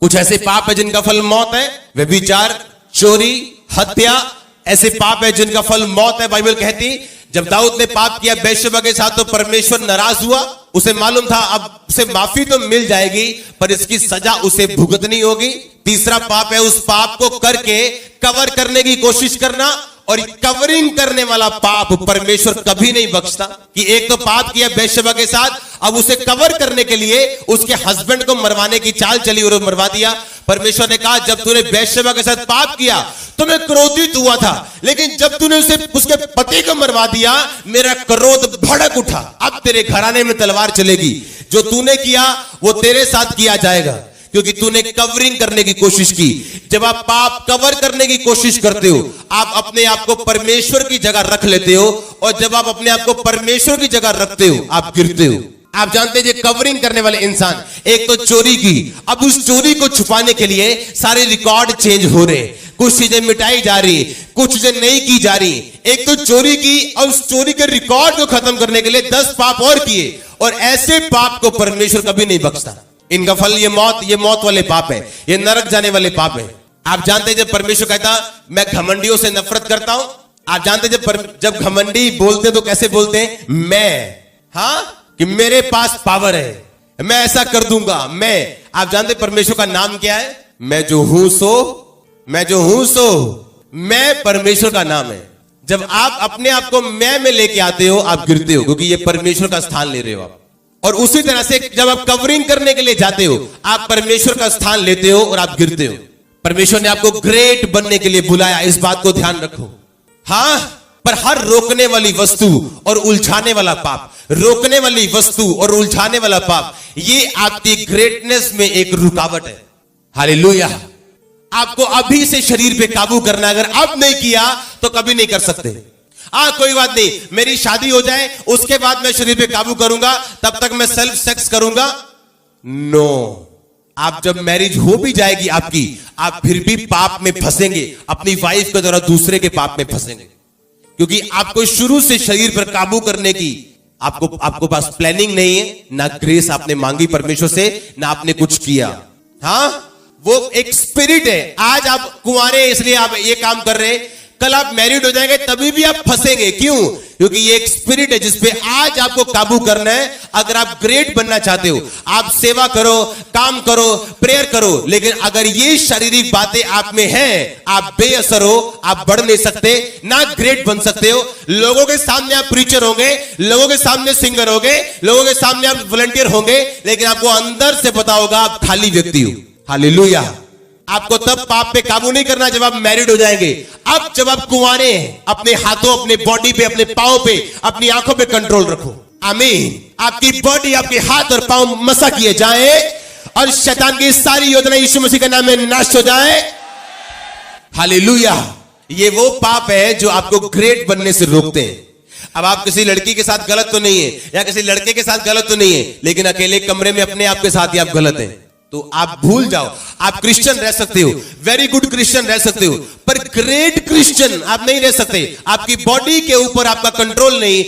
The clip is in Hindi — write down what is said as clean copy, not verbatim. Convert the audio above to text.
कुछ ऐसे पाप है जिनका फल मौत है, व्यभिचार, चोरी, हत्या, ऐसे पाप है जिनका फल मौत है। बाइबल कहती जब दाऊद ने पाप किया बैशबा के साथ तो परमेश्वर नाराज हुआ। उसे मालूम था अब उसे माफी तो मिल जाएगी पर इसकी सजा उसे भुगतनी होगी। तीसरा पाप है उस पाप को करके कवर करने की कोशिश करना, और कवरिंग करने वाला पाप परमेश्वर कभी नहीं बख्शता। कि एक तो पाप किया बैशबा के साथ, अब उसे कवर करने के लिए उसके हस्बैंड को मरवाने की चाल चली और मरवा दिया। परमेश्वर ने कहा जब तूने बैशबा के साथ पाप किया तो मैं क्रोधित हुआ था, लेकिन जब तूने उसके पति को मरवा दिया मेरा क्रोध भड़क उठा। अब तेरे घराने में तलवार चलेगी, जो तूने किया वो तेरे साथ किया जाएगा, क्योंकि तूने कवरिंग करने की कोशिश की। जब आप पाप कवर करने की कोशिश करते हो आप अपने आप को परमेश्वर की जगह रख लेते हो, और जब आप अपने आप को परमेश्वर की जगह रखते हो आप गिरते हो। आप जानते हैं कवरिंग करने वाले इंसान, एक तो चोरी की, अब उस चोरी को छुपाने के लिए सारे रिकॉर्ड चेंज हो रहे, कुछ चीजें मिटाई जा रही, कुछ चीजें नहीं की जा रही। एक तो चोरी की और उस चोरी के रिकॉर्ड को खत्म करने के लिए 10 पाप और किए, और ऐसे पाप को परमेश्वर कभी नहीं बख्शता। इनका फल ये मौत वाले पाप है, ये नरक जाने वाले पाप है। आप जानते हैं जब परमेश्वर कहता मैं घमंडियों से नफरत करता हूं, आप जानते हैं जब घमंडी बोलते तो कैसे बोलते हैं? मैं, हाँ, कि मेरे पास पावर है, मैं ऐसा कर दूंगा। मैं, आप जानते परमेश्वर का नाम क्या है? मैं जो हूं सो, मैं जो हूं सो, मैं परमेश्वर का नाम है। जब आप अपने आप को मैं में लेके आते हो आप गिरते हो, क्योंकि ये परमेश्वर का स्थान ले रहे हो आप। और उसी तरह से जब आप कवरिंग करने के लिए जाते हो आप परमेश्वर का स्थान लेते हो और आप गिरते हो। परमेश्वर ने आपको ग्रेट बनने के लिए बुलाया, इस बात को ध्यान रखो। हाँ, पर हर रोकने वाली वस्तु और उलझाने वाला पाप, रोकने वाली वस्तु और उलझाने वाला पाप, ये आपकी ग्रेटनेस में एक रुकावट है। हालेलुया। आपको अभी से शरीर पे काबू करना, अगर अब नहीं किया तो कभी नहीं कर सकते। कोई बात नहीं, मेरी शादी हो जाए उसके बाद मैं शरीर पे काबू करूंगा, तब तक मैं सेल्फ सेक्स करूंगा। नो, आप जब मैरिज हो भी जाएगी आपकी, आप फिर भी पाप में फंसेंगे, अपनी वाइफ के द्वारा दूसरे के पाप में फंसेंगे, क्योंकि आपको शुरू से शरीर पर काबू करने की आपको पास प्लानिंग नहीं है, ना ग्रेस आपने मांगी परमेश्वर से, ना आपने कुछ किया। हाँ, वो एक स्पिरिट है। आज आप कुंवारे इसलिए आप ये काम कर रहे हैं, कल आप मैरिड हो जाएंगे तभी भी आप फंसेंगे। क्यों? क्योंकि ये एक स्पिरिट है जिसपे आज आपको काबू करना है। अगर आप ग्रेट बनना चाहते हो आप सेवा करो, काम करो, प्रेयर करो, लेकिन अगर ये शारीरिक बातें आप में हैं आप बेअसर हो, आप बढ़ नहीं सकते, ना ग्रेट बन सकते हो। लोगों के सामने आप प्रीचर होंगे, लोगों के सामने सिंगर होंगे, लोगों के सामने आप वॉलंटियर होंगे, लेकिन आपको अंदर से पता होगा आप खाली व्यक्ति हो। हालेलुया। आपको तब पाप पे काबू नहीं करना जब आप मैरिड हो जाएंगे। अब जब आप कुंवारे हैं, अपने हाथों, अपने बॉडी पे, अपने पांव पे, अपनी आंखों पे कंट्रोल रखो। आमीन। आपकी बॉडी, आपके हाथ और पांव मसा किए जाए और शैतान की सारी योजना यीशु मसीह के नाम में नाश हो जाए। हालेलुया। ये वो पाप है जो आपको ग्रेट बनने से रोकते हैं। अब आप किसी लड़की के साथ गलत तो नहीं है, या किसी लड़के के साथ गलत तो नहीं है, लेकिन अकेले कमरे में अपने आप के साथ ही आप गलत हैं, तो आप भूल जाओ। आप क्रिश्चियन रह सकते हो, वेरी गुड क्रिश्चियन रह सकते हो, पर ग्रेट क्रिश्चियन आप नहीं रह सकते। आपकी बॉडी के ऊपर आपका कंट्रोल नहीं।